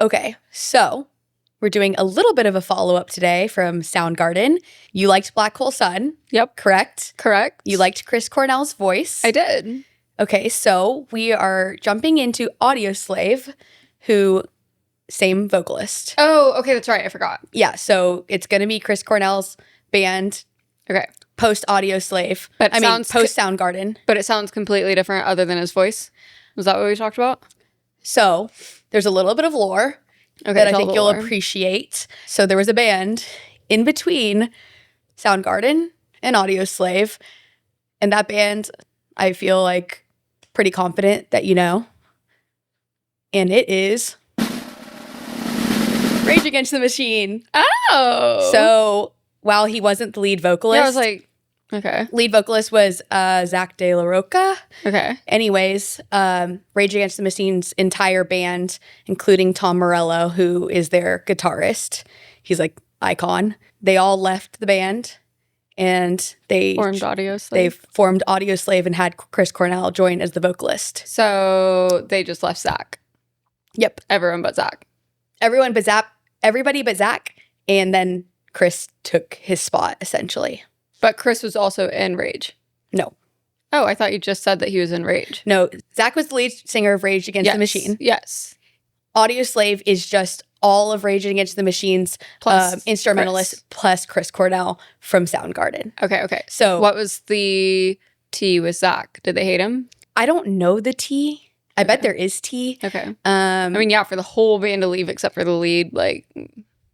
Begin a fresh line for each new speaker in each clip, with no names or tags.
Okay, so we're doing a little bit of a follow-up today from Soundgarden. You liked Black Hole Sun.
Yep.
Correct?
Correct.
You liked Chris Cornell's voice.
I did.
Okay, so we are jumping into Audioslave, who, same vocalist.
Oh, okay, that's right. I forgot.
Yeah, so it's going to be Chris Cornell's band.
Okay.
Post Audioslave.
But
post Soundgarden.
But it sounds completely different other than his voice. Was that what we talked about?
So there's a little bit of lore that I think you'll appreciate. So there was a band in between Soundgarden and Audioslave. And that band, I feel like pretty confident that you know. And it is Rage Against the Machine.
Oh.
So while he wasn't the lead vocalist.
Yeah, I was like, okay.
Lead vocalist was Zach De La Roca.
Okay.
Anyways, Rage Against the Machine's entire band, including Tom Morello, who is their guitarist. He's like icon. They all left the band and they
formed Audioslave.
They formed Audioslave and had Chris Cornell join as the vocalist.
So they just left Zach.
Yep.
Everyone but Zach.
Everybody but Zach. And then Chris took his spot, essentially.
But Chris was also in Rage.
No.
Oh, I thought you just said that he was in Rage.
No, Zach was the lead singer of Rage Against the Machine.
Yes.
Audioslave is just all of Rage Against the Machine's instrumentalist plus Chris Cornell from Soundgarden.
Okay.
So
what was the tea with Zach? Did they hate him?
I don't know the tea. I bet there is tea.
Okay. I mean, yeah, for the whole band to leave except for the lead, like...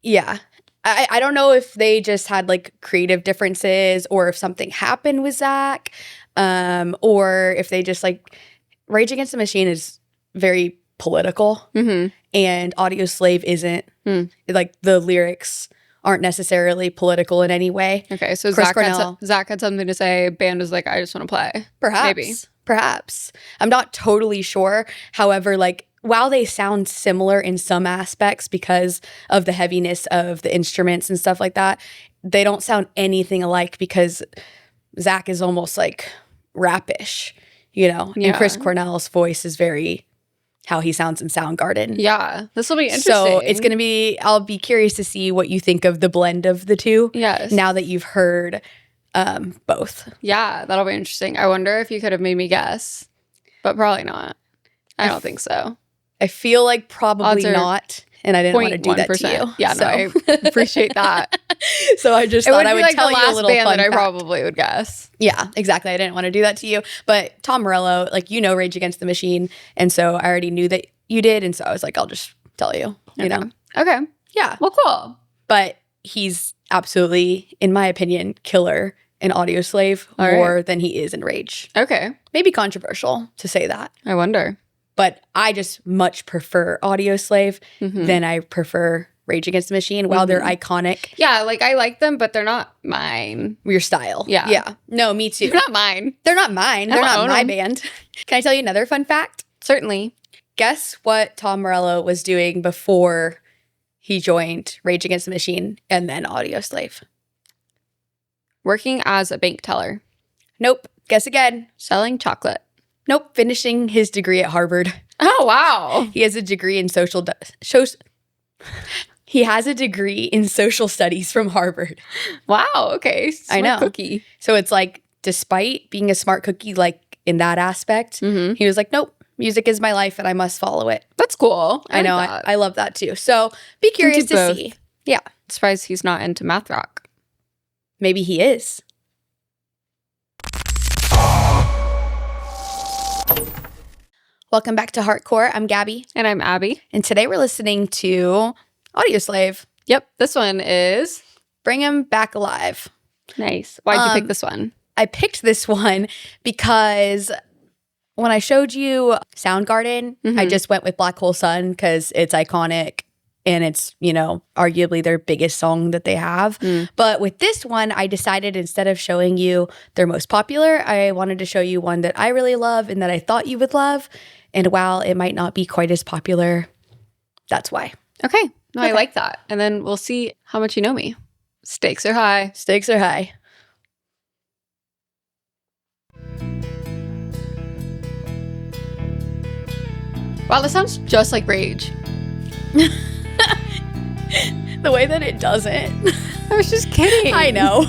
Yeah. I don't know if they just had like creative differences or if something happened with Zach, or if they just like Rage Against the Machine is very political and Audioslave isn't. Like the lyrics aren't necessarily political in any way.
Okay, so Zach had something to say. Band was like, I just want to play.
Perhaps. I'm not totally sure. However, like, while they sound similar in some aspects because of the heaviness of the instruments and stuff like that, they don't sound anything alike because Zach is almost like rapish, you know? Yeah. And Chris Cornell's voice is very how he sounds in Soundgarden.
Yeah, this will be interesting.
So it's going to be, I'll be curious to see what you think of the blend of the two.
Yes.
Now that you've heard both.
Yeah, that'll be interesting. I wonder if you could have made me guess, but probably not. I don't think so.
I feel like probably not, and I didn't want to do that to you.
Yeah, so. No, I appreciate that.
So I just thought I would
like
tell you a little
band
fun
that
fact.
I probably would guess.
Yeah, exactly. I didn't want to do that to you. But Tom Morello, like, you know Rage Against the Machine, and so I already knew that you did, and so I was like, I'll just tell you, you know?
Okay.
Yeah.
Well, cool.
But he's absolutely, in my opinion, killer in Audioslave more than he is in Rage.
Okay.
Maybe controversial to say that.
I wonder.
But I just much prefer Audioslave than I prefer Rage Against the Machine. While they're iconic.
Yeah, like I like them, but they're not mine.
Your style.
Yeah.
Yeah. No, me too.
They're not mine.
They're not mine. They're not my band. Can I tell you another fun fact?
Certainly.
Guess what Tom Morello was doing before he joined Rage Against the Machine and then Audioslave?
Working as a bank teller.
Nope. Guess again.
Selling chocolate.
Nope. Finishing his degree at Harvard.
Oh, wow.
He has a degree in He has a degree in social studies from Harvard.
Wow. Okay.
I know.
Cookie.
So it's like, despite being a smart cookie, like in that aspect, he was like, nope, music is my life and I must follow it.
That's cool.
I know. I love that too. So be curious to see. Yeah.
Surprised he's not into math rock.
Maybe he is. Welcome back to Heartcore. I'm Gabby.
And I'm Abby.
And today we're listening to Audioslave.
Yep. This one is
Bring 'Em Back Alive.
Nice. Why'd you pick this one?
I picked this one because when I showed you Soundgarden, I just went with Black Hole Sun because it's iconic and it's, you know, arguably their biggest song that they have. But with this one, I decided instead of showing you their most popular, I wanted to show you one that I really love and that I thought you would love. And while it might not be quite as popular, that's why.
Okay. No, I like that. And then we'll see how much you know me. Stakes are high.
Stakes are high.
Wow, this sounds just like Rage.
The way that it doesn't.
I was just kidding.
I know.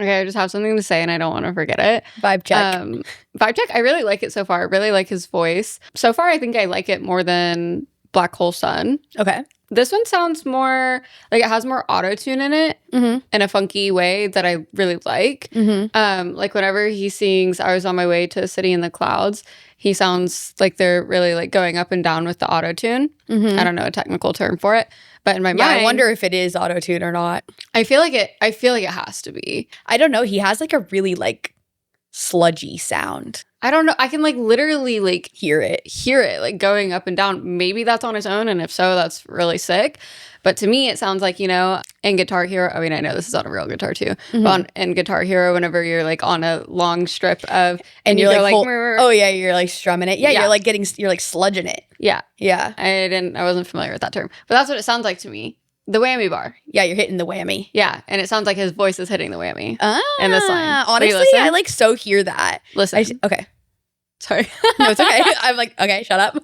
Okay, I just have something to say and I don't want to forget it.
Vibe check.
Vibe check. I really like it so far. I really like his voice. So far, I think I like it more than Black Hole Sun.
Okay.
This one sounds more like it has more auto-tune in it in a funky way that I really like. Like whenever he sings I Was on My Way to a City in the Clouds, he sounds like they're really like going up and down with the auto-tune. I don't know a technical term for it. But in my mind,
I wonder if it is auto-tune or not.
I feel like it has to be.
I don't know. He has like a really like sludgy sound.
I don't know. I can like literally like
Hear it.
like going up and down. Maybe that's on its own, and if so, that's really sick. But to me, it sounds like, you know, in Guitar Hero, I mean, I know this is on a real guitar too, but in Guitar Hero, whenever you're like on a long strip of, and you're like
oh yeah, you're like strumming it. Yeah, you're like sludging it.
Yeah.
Yeah.
I wasn't familiar with that term, but that's what it sounds like to me. The whammy bar.
Yeah, you're hitting the whammy.
Yeah, and it sounds like his voice is hitting the whammy.
In this line. Honestly, I like so hear that.
Listen.
Okay.
Sorry.
No, it's okay. I'm like, okay, shut up.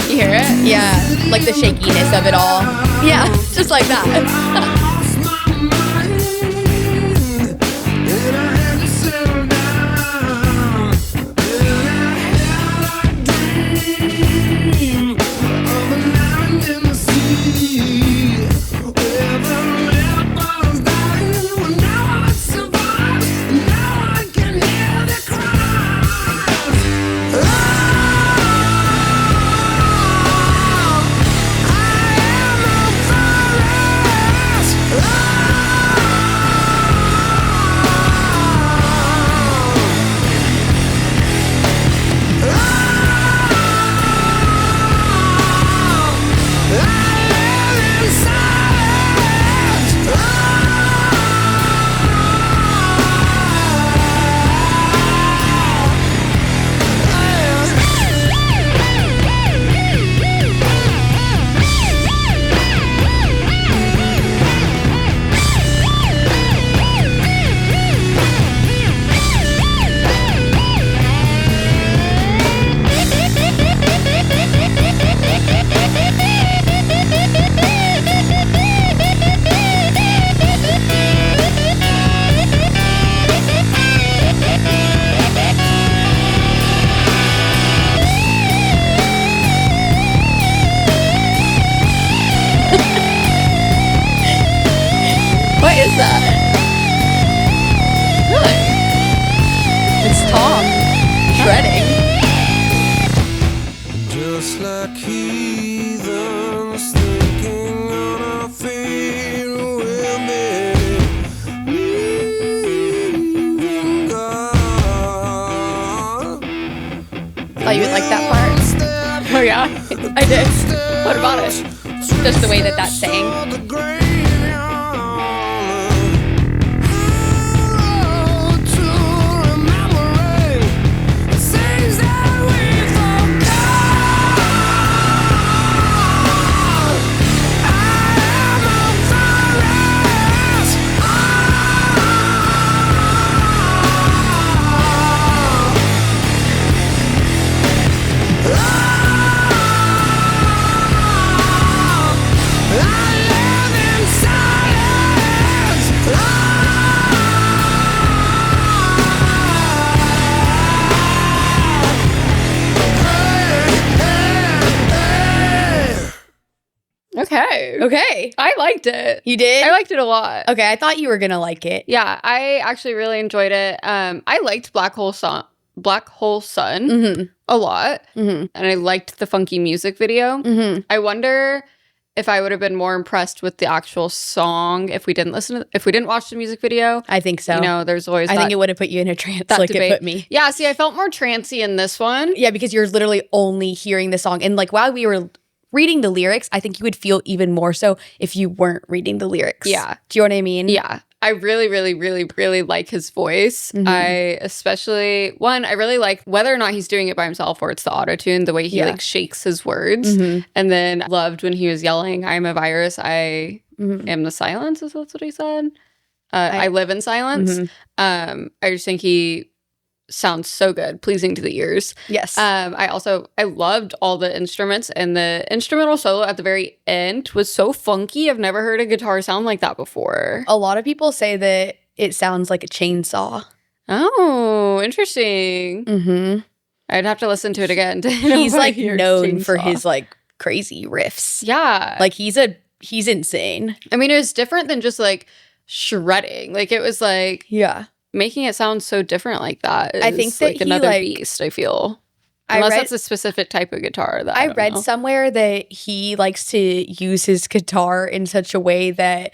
You hear it?
Yeah, like the shakiness of it all. Yeah, just like that. you would like that part.
Oh yeah,
I did.
what about it?
Just the way that that's sang. Okay.
I liked it.
You did?
I liked it a lot.
Okay, I thought you were going to like it.
Yeah, I actually really enjoyed it. I liked Black Hole Sun a lot. And I liked the funky music video. I wonder if I would have been more impressed with the actual song if we didn't watch the music video.
I think so.
You know, there's always
I think it would have put you in a trance like
debate.
It put me.
Yeah, see, I felt more trancey in this one.
Yeah, because you're literally only hearing the song. And like while we were reading the lyrics, I think you would feel even more so if you weren't reading the lyrics.
Yeah.
Do you know what I mean?
Yeah. I really, really, really, really like his voice. I really like whether or not he's doing it by himself or it's the auto-tune, the way he like shakes his words. And then loved when he was yelling, "I'm a virus, I am the silence," is that's what he said. I live in silence. I just think he sounds so good, pleasing to the ears.
Yes.
I loved all the instruments, and the instrumental solo at the very end was so funky. I've never heard a guitar sound like that before.
A lot of people say that it sounds like a chainsaw.
Oh, interesting. I'd have to listen to it again.
He's like known for his like crazy riffs.
Yeah.
Like he's insane.
I mean, it was different than just like shredding. Like it was like making it sound so different like that.
I think that
like another beast, I feel. Unless that's a specific type of guitar that I read
know. Somewhere that he likes to use his guitar in such a way that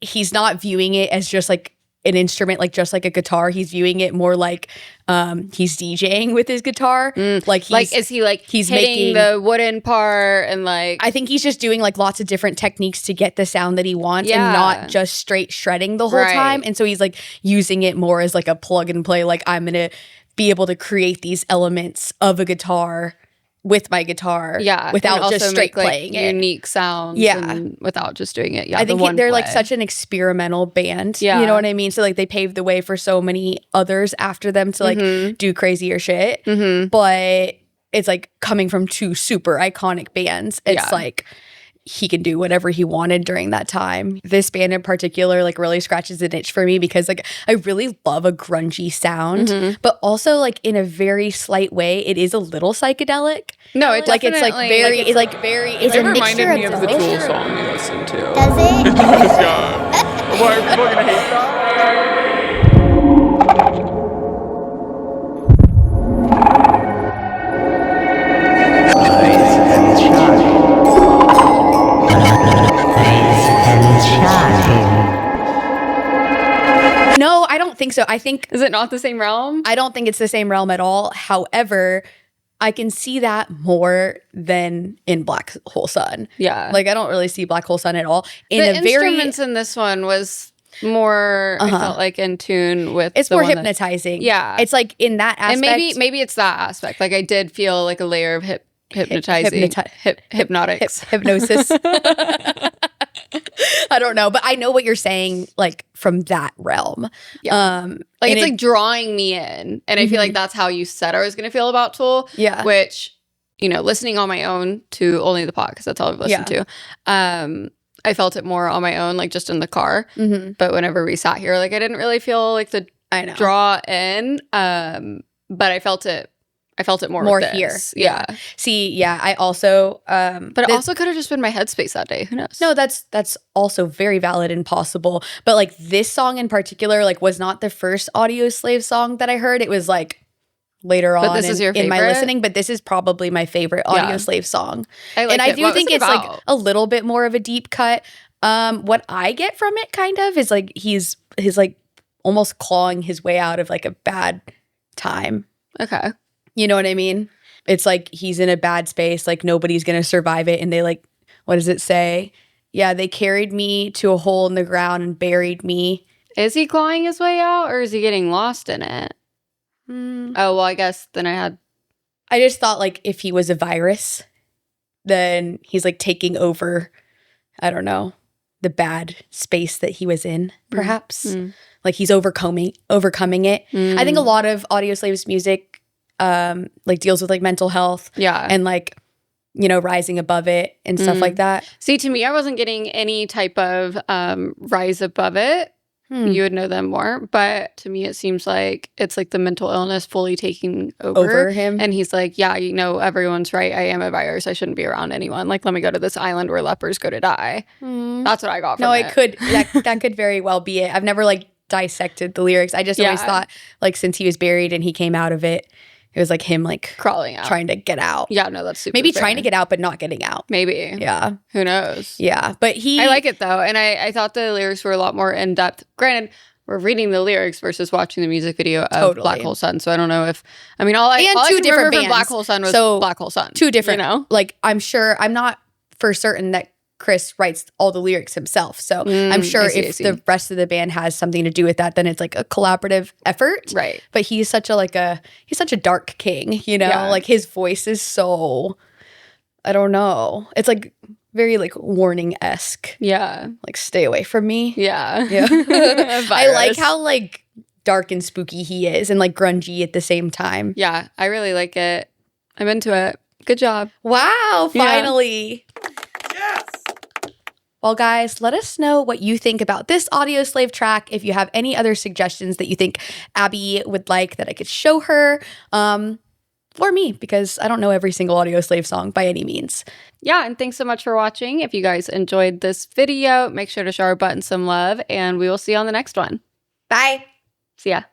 he's not viewing it as just like an instrument, like just like a guitar. He's viewing it more like he's DJing with his guitar. Like
is he like he's hitting the wooden part and like
I think he's just doing like lots of different techniques to get the sound that he wants and not just straight shredding the whole time. And so he's like using it more as like a plug and play, like I'm gonna be able to create these elements of a guitar with my guitar without just straight playing it.
Unique sounds and without just doing it.
I think they're like such an experimental band. You know what I mean? So like they paved the way for so many others after them to like do crazier shit. But it's like coming from two super iconic bands. It's like he can do whatever he wanted during that time. This band in particular like really scratches an itch for me because like I really love a grungy sound, but also like in a very slight way, it is a little psychedelic.
No, it's
like it's like very it's
it
a
reminded
mixture
me of the Tool song you listened to.
Does it?
Yeah. Why are people gonna hate that?
No, I don't think so. I think
is it not the same realm?
I don't think it's the same realm at all. However, I can see that more than in Black Hole Sun.
Yeah.
Like I don't really see Black Hole Sun at all.
The instruments in this one was more I felt like in tune with
it's more hypnotizing.
It's
like in that aspect.
And maybe it's that aspect. Like I did feel like a layer of hypnotizing hypnotics.
Hypnosis. I don't know, but I know what you're saying like from that realm.
Like it's like drawing me in. And I feel like that's how you said I was going to feel about Tool.
Yeah.
Which, you know, listening on my own to only the pod, because that's all I've listened to. I felt it more on my own, like just in the car. But whenever we sat here, like I didn't really feel like the draw in. But I felt it more
here.
Yeah.
See, I also
but it also could have just been my headspace that day. Who knows?
No, that's also very valid and possible. But like this song in particular, like was not the first Audioslave song that I heard. It was like later on in my listening, but this is probably my favorite Audioslave song. I do think it's like a little bit more of a deep cut. What I get from it kind of is like he's like almost clawing his way out of like a bad time.
Okay.
You know what I mean? it's like he's in a bad space, like nobody's gonna survive it, and they like, what does it say? Yeah, they carried me to a hole in the ground and buried me.
Is he clawing his way out, or is he getting lost in it? Oh, well, I guess then
I just thought like if he was a virus, then he's like taking over, I don't know, the bad space that he was in, perhaps. Like he's overcoming it. I think a lot of Audioslave's music like deals with like mental health.
Yeah.
And like, you know, rising above it and stuff like that.
See, to me, I wasn't getting any type of rise above it. You would know them more. But to me, it seems like it's like the mental illness fully taking over
him.
And he's like, yeah, you know, everyone's right. I am a virus. I shouldn't be around anyone. Like, let me go to this island where lepers go to die. That's what I got from it.
No, it could. That could very well be it. I've never like dissected the lyrics. I just always thought like since he was buried and he came out of it, it was like him like
crawling out,
trying to get out.
Yeah, no, that's super
maybe
fair.
trying to get out but not getting out.
Maybe.
Yeah.
Who knows?
Yeah. But
I like it though. And I thought the lyrics were a lot more in depth. Granted, we're reading the lyrics versus watching the music video of Black Hole Sun. So I don't know if, I mean, all I
two
can
different
remember
bands.
from Black Hole Sun was Black Hole Sun.
Two different,
you know?
Like I'm sure, I'm not for certain that Chris writes all the lyrics himself. So I'm sure if the rest of the band has something to do with that, then it's like a collaborative effort.
Right.
But he's such a dark king, you know?
Yeah.
Like his voice is so, I don't know. It's like very like warning-esque.
Yeah.
Like stay away from me.
Yeah.
Yeah. I like how like dark and spooky he is and like grungy at the same time.
Yeah. I really like it. I'm into it. Good job.
Wow. Finally.
Yes!
Well, guys, let us know what you think about this Audioslave track. If you have any other suggestions that you think Abby would like that I could show her, or me, because I don't know every single Audioslave song by any means.
Yeah, and thanks so much for watching. If you guys enjoyed this video, make sure to show our button some love, and we will see you on the next one.
Bye.
See ya.